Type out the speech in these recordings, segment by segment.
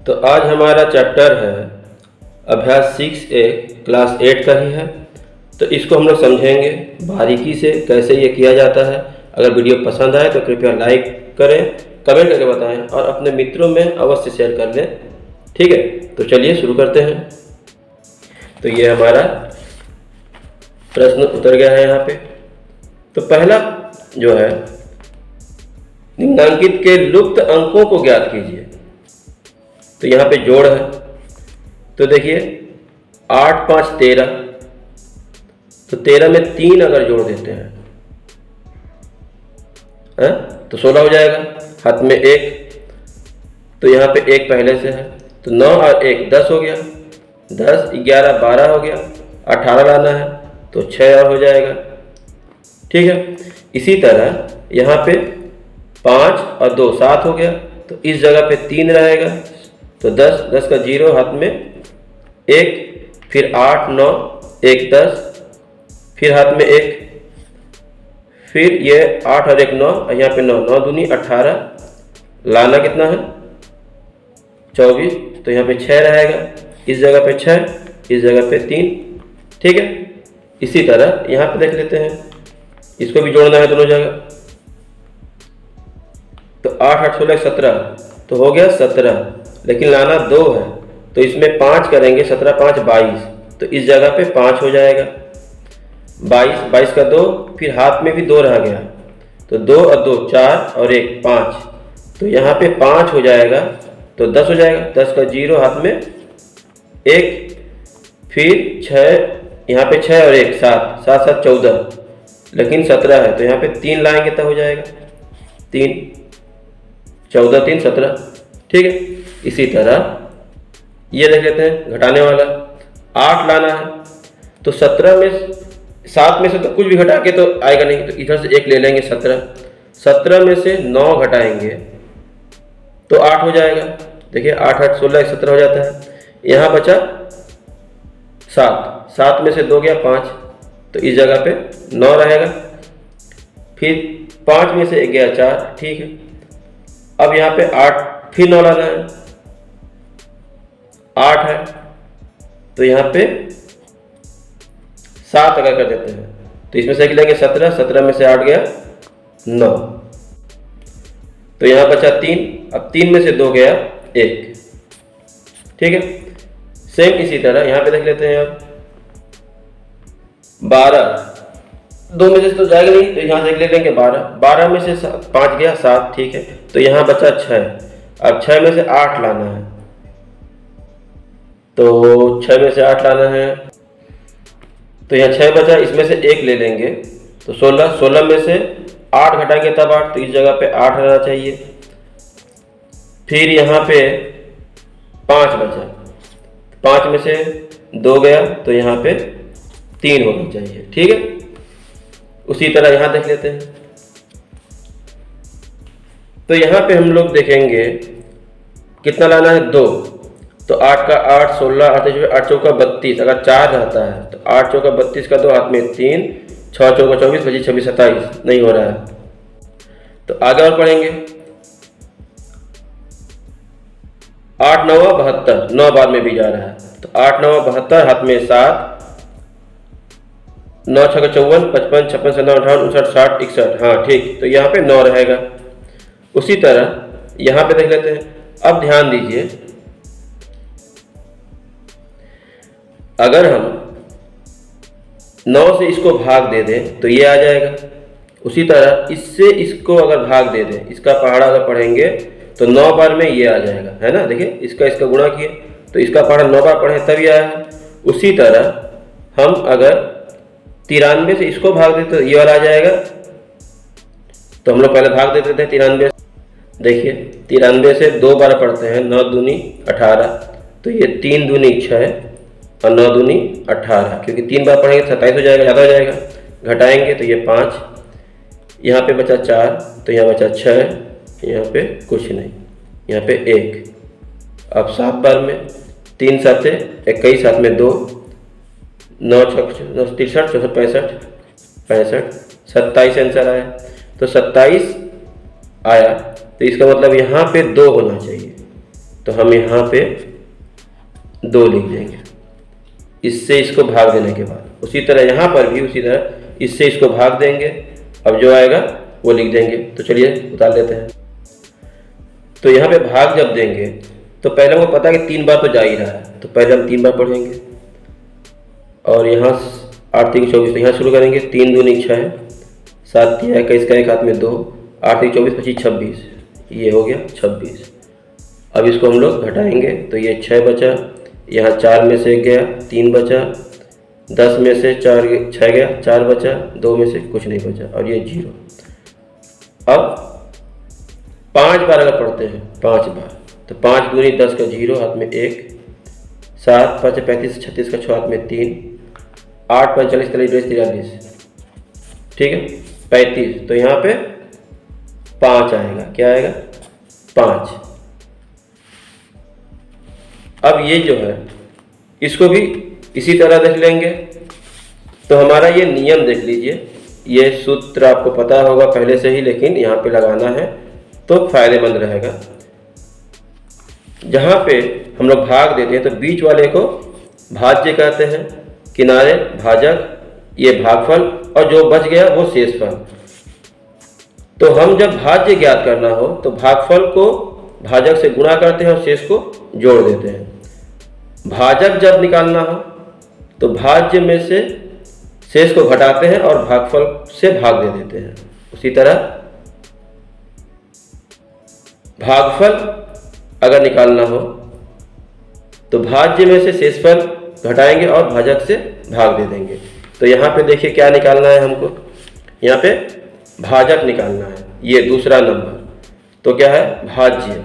तो आज हमारा चैप्टर है अभ्यास 6A क्लास 8 का ही है। तो इसको हम लोग समझेंगे बारीकी से कैसे ये किया जाता है। अगर वीडियो पसंद आए तो कृपया लाइक करें, कमेंट करके बताएं और अपने मित्रों में अवश्य शेयर कर लें। ठीक है, तो चलिए शुरू करते हैं। तो ये हमारा प्रश्न उतर गया है यहाँ पे। तो पहला जो है, निम्नांकित के लुप्त अंकों को ज्ञात कीजिए। तो यहाँ पे जोड़ है। तो देखिए 8 5 13, तो 13 में 3 अगर जोड़ देते हैं तो 16 हो जाएगा। हाथ में 1, तो यहाँ पे 1 पहले से है, तो 9 और 1 10 हो गया। 10 11 12 हो गया। 18 लाना है तो 6 और हो जाएगा। ठीक है, इसी तरह यहाँ पे 5 और 2 7 हो गया, तो इस जगह पे 3 रहेगा, तो 10 10 का 0 हाथ में 1, फिर 8 9 1 10, फिर हाथ में 1, फिर ये 8 और 1 9, यहाँ पे 9 9 दूनी 18, लाना कितना है 24, तो यहाँ पे 6 रहेगा। इस जगह पे 6, इस जगह पे 3। ठीक है, इसी तरह यहाँ पे देख लेते हैं, इसको भी जोड़ना है दोनों जगह। तो 8 8 16 17, तो हो गया 17, लेकिन लाना 2 है, तो इसमें 5 करेंगे, 17 5 22, तो इस जगह पे 5 हो जाएगा। 22 22 का 2, फिर हाथ में भी 2 रह गया, तो 2 और 2 4 और 1 5, तो यहाँ पे 5 हो जाएगा, तो 10 हो जाएगा। 10 का 0 हाथ में 1, फिर 6, यहाँ पे 6 और 1 7 7 7 14, लेकिन 17 है, तो यहाँ पे 3 लाएंगे तब हो जाएगा। 3 14 3 17। ठीक है, इसी तरह ये देख लेते हैं घटाने वाला। 8 लाना है, तो 17 में 7 में से तो कुछ भी घटा के तो आएगा नहीं, तो इधर से 1 ले लेंगे। 17 में से 9 घटाएंगे तो 8 हो जाएगा। देखिए 8 8 16 17 हो जाता है। यहाँ बचा 7, 7 में से 2 गया 5, तो इस जगह पे 9 रहेगा। फिर 5 में से 1 गया 4। ठीक है, अब यहाँ पे 8, फिर 9 लाना है। 8 है, तो यहाँ पे 7 अगर कर देते हैं तो इसमें से लेंगे 17, 17 में से 8 गया 9, तो यहाँ बचा 3। अब 3 में से 2 गया 1। ठीक है, सेम इसी तरह यहाँ पे देख लेते हैं। अब 12, 2 में से तो जाएगा नहीं, तो यहाँ से ले लेंगे 12। 12 में से 5 गया 7। ठीक है, तो यहाँ बचा 6। अब 6 में से 8 लाना है, तो 6 में से 8 लाना है, तो यहाँ 6 बचा, इसमें से 1 ले लेंगे, तो 16। 16 में से 8 घटाएंगे तब 8, तो इस जगह पे 8 रहना चाहिए। फिर यहाँ पे 5 बचा, 5 में से 2 गया, तो यहाँ पे 3 होना चाहिए। ठीक है, उसी तरह यहाँ देख लेते हैं। तो यहाँ पे हम लोग देखेंगे कितना लाना है 2, तो 8 का 8 16 8 चौका 32, अगर 4 रहता है तो 8 चौका 32 का 2 हाथ में 3, 6 चौका 24 25 26 27, नहीं हो रहा है, तो आगे और पढ़ेंगे। 8 9 72, 9 बाद में भी जा रहा है, तो 8 9 72, हाथ में 7, 9 6 54 55 56 57 58 59 60 61। हाँ ठीक, तो यहाँ पे 9 रहेगा। उसी तरह यहाँ पे देख लेते हैं। अब ध्यान दीजिए, अगर हम 9 से इसको भाग दे दें तो ये आ जाएगा। उसी तरह इससे इसको अगर भाग दे दें, इसका पहाड़ा अगर पढ़ेंगे तो 9 बार में ये आ जाएगा, है ना। देखिए इसका गुणा किए तो इसका पहाड़ा 9 बार पढ़े तभी आया है। उसी तरह हम अगर 93 से इसको भाग देते तो ये वाला आ जाएगा। तो हम लोग पहले भाग देते थे 93। देखिए 93 से 2 बार पढ़ते हैं, 9 दूनी 18, तो ये 3 दूनी 6 और 9 दूनी 18, क्योंकि 3 बार पढ़ेंगे 27 हो जाएगा, ज़्यादा हो जाएगा। घटाएंगे तो ये 5, यहाँ पे बचा 4, तो यहाँ बचा 6, यहाँ पे कुछ नहीं, यहाँ पे 1। अब 7 बार में 3 7 21, साथ में 2, 9 6 63 64 65 65 27 आंसर आया। तो 27 आया, तो इसका मतलब यहाँ पे 2 होना चाहिए। तो हम यहाँ पे 2 लिख देंगे इससे इसको भाग देने के बाद। उसी तरह यहाँ पर भी उसी तरह इससे इसको भाग देंगे, अब जो आएगा वो लिख देंगे। तो चलिए उतार लेते हैं। तो यहाँ पे भाग जब देंगे तो पहले हमको पता है कि 3 बार तो जा ही रहा है, तो पहले हम 3 बार पढ़ेंगे और यहाँ 8 3 24, तो यहाँ शुरू करेंगे। 3 दूनी 6, 7 3 21 का 1 हाथ में 2, 8 3 24 25 26, ये हो गया 26। अब इसको हम लोग घटाएंगे तो ये 6 बचा, यहाँ 4 में से 1 गया, 3 बचा, 10 में से 6 गया, 4 बचा, 2 में से कुछ नहीं बचा और ये 0। अब 5 बार अगर पढ़ते हैं 5 बार तो 5 दूनी 10 का 0 हाथ में 1, 7 5 35 36 का 6 हाथ में 3, 8 5 40 43, ठीक है 35। तो यहाँ पे 5 आएगा, क्या आएगा 5। अब ये जो है इसको भी इसी तरह देख लेंगे। तो हमारा ये नियम देख लीजिए, ये सूत्र आपको पता होगा पहले से ही, लेकिन यहाँ पे लगाना है तो फायदेमंद रहेगा। जहाँ पे हम लोग भाग देते हैं तो बीच वाले को भाज्य कहते हैं, किनारे भाजक, ये भागफल और जो बच गया वो शेषफल। तो हम जब भाज्य ज्ञात करना हो तो भागफल को भाजक से गुणा करते हैं और शेष को जोड़ देते हैं। भाजक जब निकालना हो तो भाज्य में से शेष को घटाते हैं और भागफल से भाग दे देते हैं। उसी तरह भागफल अगर निकालना हो तो भाज्य में से शेषफल घटाएंगे और भाजक से भाग दे देंगे। तो यहाँ पे देखिए क्या निकालना है हमको, यहाँ पे भाजक निकालना है, ये दूसरा नंबर। तो क्या है भाज्य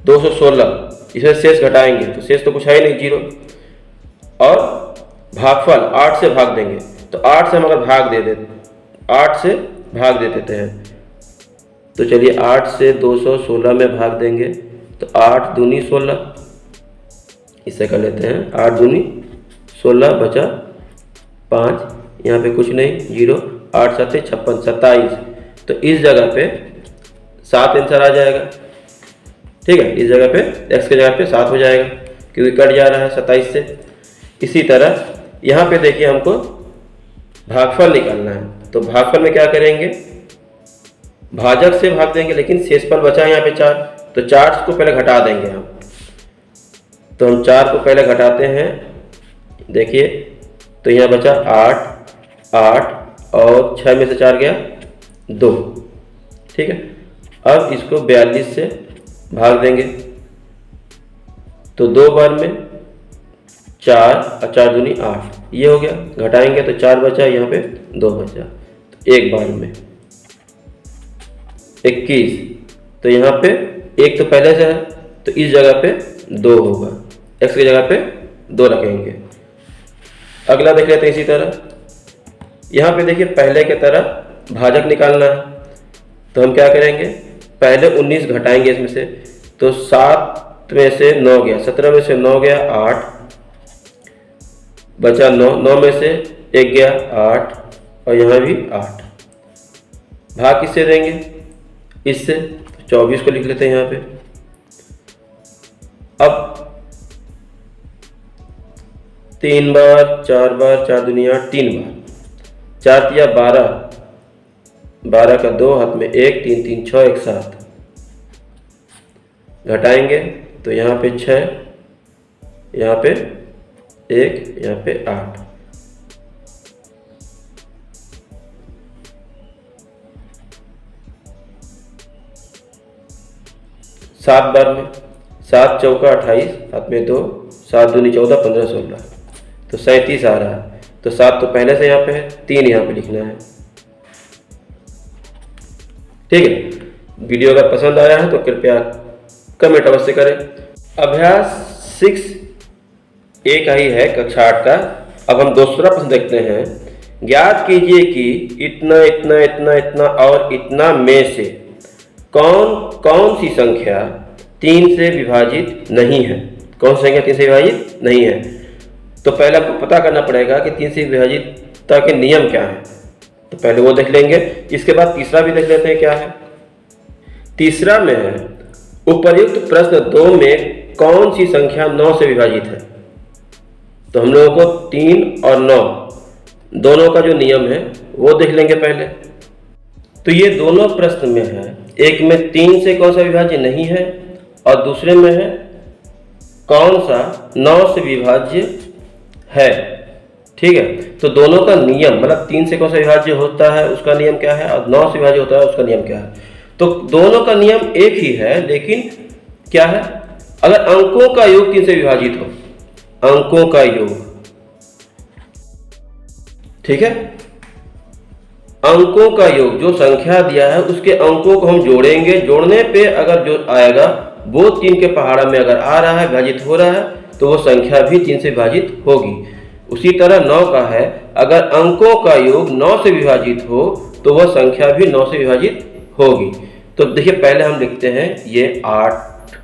216, इसमें शेष घटाएंगे तो शेष तो कुछ है ही नहीं 0, और भागफल 8 से भाग देंगे तो 8 से हम अगर भाग दे देते 8 से भाग दे देते हैं तो चलिए 8 से 216 में भाग देंगे तो 8 दूनी 16, इससे कर लेते हैं 8 दूनी 16 बचा 5, यहाँ पे कुछ नहीं 0, 8 7 56 27। तो इस जगह पे 7 आंसर आ जाएगा, ठीक है। इस जगह पे x के जगह पे 7 हो जाएगा क्योंकि कट जा रहा है 27 से। इसी तरह यहाँ पे देखिए हमको भागफल निकालना है, तो भागफल में क्या करेंगे भाजक से भाग देंगे, लेकिन शेषफल बचा है यहाँ पे 4, तो 4 को पहले घटा देंगे हम। तो हम 4 को पहले घटाते हैं, देखिए तो यहाँ बचा 8 8 और 6 में से 4 गया 2, ठीक है। अब इसको 42 से भाग देंगे तो 2 बार में 4 और 4 दूनी 8, ये हो गया। घटाएंगे तो 4 बचा, यहाँ पे 2 बचा, तो 1 बार में 21। तो यहाँ पे 1 तो पहले से है तो इस जगह पे 2 होगा, x की जगह पे 2 रखेंगे। अगला देख लेते हैं इसी तरह। यहाँ पे देखिए पहले की तरह भाजक निकालना है, तो हम क्या करेंगे पहले 19 घटाएंगे इसमें से, तो 7 में से 9 गया, 17 में से 9 गया 8 बचा 9, 9 में से 1 गया 8 और यहाँ भी 8। भाग किससे देंगे इससे, 24 को लिख लेते हैं यहाँ पे। अब 3 बार 4 बार 4 दुनिया 3 बार, 4 तिया 12, 12 का 2 हाथ में 1, 3 3 6 1 7। घटाएंगे तो यहाँ पे 6, यहाँ पे 1, यहाँ पे 8। सात बार में 7 चौका 28 हाथ में 2, 7 दूनी 14 15 16, तो 37 आ रहा है। तो 7 तो पहले से यहाँ पे है, 3 यहाँ पे लिखना है, ठीक है। वीडियो अगर पसंद आया है तो कृपया कमेंट अवश्य करें। अभ्यास 6A का ही है, कक्षा 8 का। अब हम दूसरा प्रश्न देखते हैं। ज्ञात कीजिए कि इतना इतना इतना इतना और इतना में से कौन कौन सी संख्या 3 से विभाजित नहीं है। कौन सी संख्या 3 से विभाजित नहीं है, तो पहले आपको पता करना पड़ेगा कि 3 से विभाजितता के नियम क्या है। तो पहले वो देख लेंगे, इसके बाद तीसरा भी देख लेते हैं क्या है। तीसरा में है उपर्युक्त प्रश्न 2 में कौन सी संख्या 9 से विभाजित है? तो हम लोगों को 3 और 9 दोनों का जो नियम है वो देख लेंगे पहले। तो ये दोनों प्रश्न में है, एक में 3 से कौन सा विभाज्य नहीं है और दूसरे में है कौन सा 9 से विभाज्य है। ठीक है, तो दोनों का नियम मतलब 3 से कौन सा विभाज्य होता है उसका नियम क्या है और 9 से विभाज्य होता है उसका नियम क्या है। तो दोनों का नियम एक ही है, लेकिन क्या है, अगर अंकों का योग 3 से विभाजित हो, अंकों का योग, ठीक है, अंकों का योग, जो संख्या दिया है उसके अंकों को हम जोड़ेंगे, जोड़ने पे अगर जो आएगा वो 3 के पहाड़ा में अगर आ रहा है, विभाजित हो रहा है, तो वो संख्या भी 3 से विभाजित होगी। उसी तरह 9 का है, अगर अंकों का योग 9 से विभाजित हो तो वह संख्या भी 9 से विभाजित होगी। तो देखिए पहले हम लिखते हैं ये 8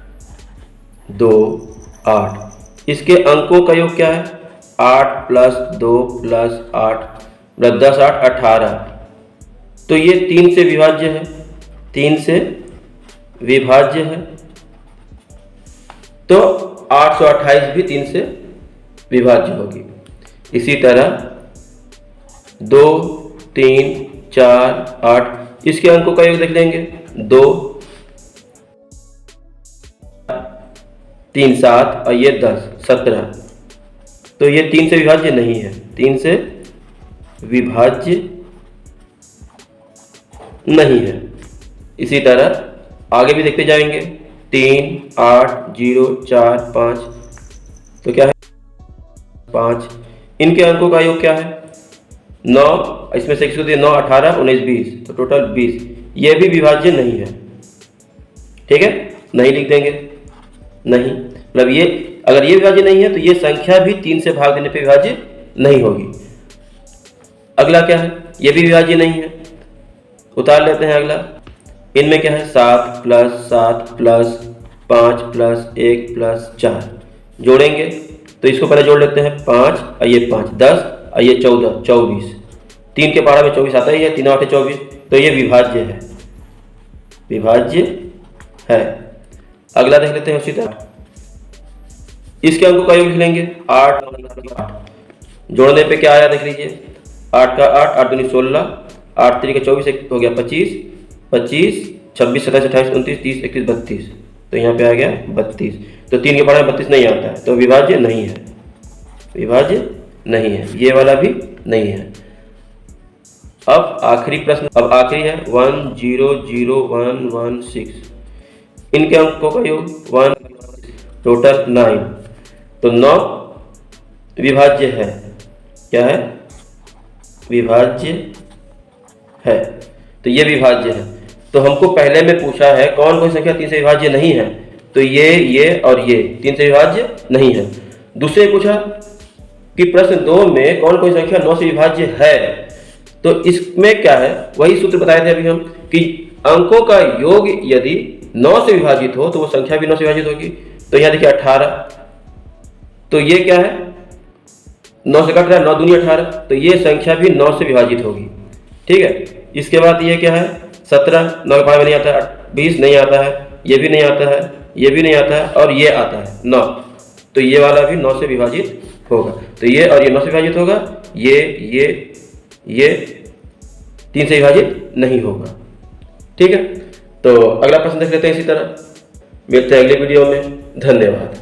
2 8, इसके अंकों का योग क्या है 8 + 2 + 8 + 10 8 18, तो ये 3 से विभाज्य है, 3 से विभाज्य है, तो 828 भी 3 से विभाज्य होगी। इसी तरह 2 3 4 8, इसके अंकों का योग देख लेंगे 2 3 7 और ये 10 17, तो ये 3 से विभाज्य नहीं है, 3 से विभाज्य नहीं है। इसी तरह आगे भी देखते जाएंगे 3 8 0 4 5, तो क्या है 5, इनके अंकों का योग क्या है 9, इसमें से 9 18 19 20, तो टोटल 20, ये भी विभाज्य नहीं है। ठीक है, नहीं लिख देंगे, नहीं, मतलब ये अगर ये विभाज्य नहीं है तो ये संख्या भी 3 से भाग देने पे विभाज्य नहीं होगी। अगला क्या है, ये भी विभाज्य नहीं है, उतार लेते हैं अगला। इनमें क्या है 7 + 7 + 5 + 1 + 4, जोड़ेंगे तो इसको पहले जोड़ लेते हैं 5 और ये 5 10 और ये 14 24, 3 के पहाड़ा में 24 आता ही है, 3 8 24, तो ये विभाज्य है, विभाज्य है। अगला देख लेते हैं उसी तरह, इसके अंकों का योग लिख लेंगे 8 जोड़ने पे क्या आया देख लीजिए, 8 का 8 8 दूनी 16, 8 3 का 24, एक हो गया 25 25 26 27 28 29 30 31 32, तो यहाँ पे आ गया 32, तो 3 के पहाड़े में 32 नहीं आता है, तो विभाज्य नहीं है, विभाज्य नहीं है, ये वाला भी नहीं है। अब आखिरी प्रश्न, अब आखिरी है 1 0 0 1 1 6, इनके अंकों का योग 1 टोटल 9, तो 9 विभाज्य है, क्या है विभाज्य है, तो ये विभाज्य है। तो हमको पहले में पूछा है कौन कौन संख्या 3 से विभाज्य नहीं है, तो ये और ये 3 से विभाज्य नहीं है। दूसरे पूछा कि प्रश्न 2 में कौन कौन संख्या 9 से विभाज्य है, तो इसमें क्या है, वही सूत्र बताए थे अभी हम कि अंकों का योग यदि 9 से विभाजित हो तो वो संख्या भी 9 से विभाजित होगी। तो यहाँ देखिए 18, तो ये क्या है 9 से कट रहा है, 9 दूनी 18, तो ये संख्या भी 9 से विभाजित होगी। ठीक है, इसके बाद ये क्या है 17, 9 के पहाड़े में नहीं आता है, 20 नहीं आता है, ये भी नहीं आता है, ये भी नहीं आता है, और ये आता है 9, तो ये वाला भी 9 से विभाजित होगा। तो ये और ये 9 से विभाजित होगा, ये 3 से विभाजित नहीं होगा। ठीक है, तो अगला प्रश्न देख लेते हैं इसी तरह। मिलते हैं अगले वीडियो में, धन्यवाद।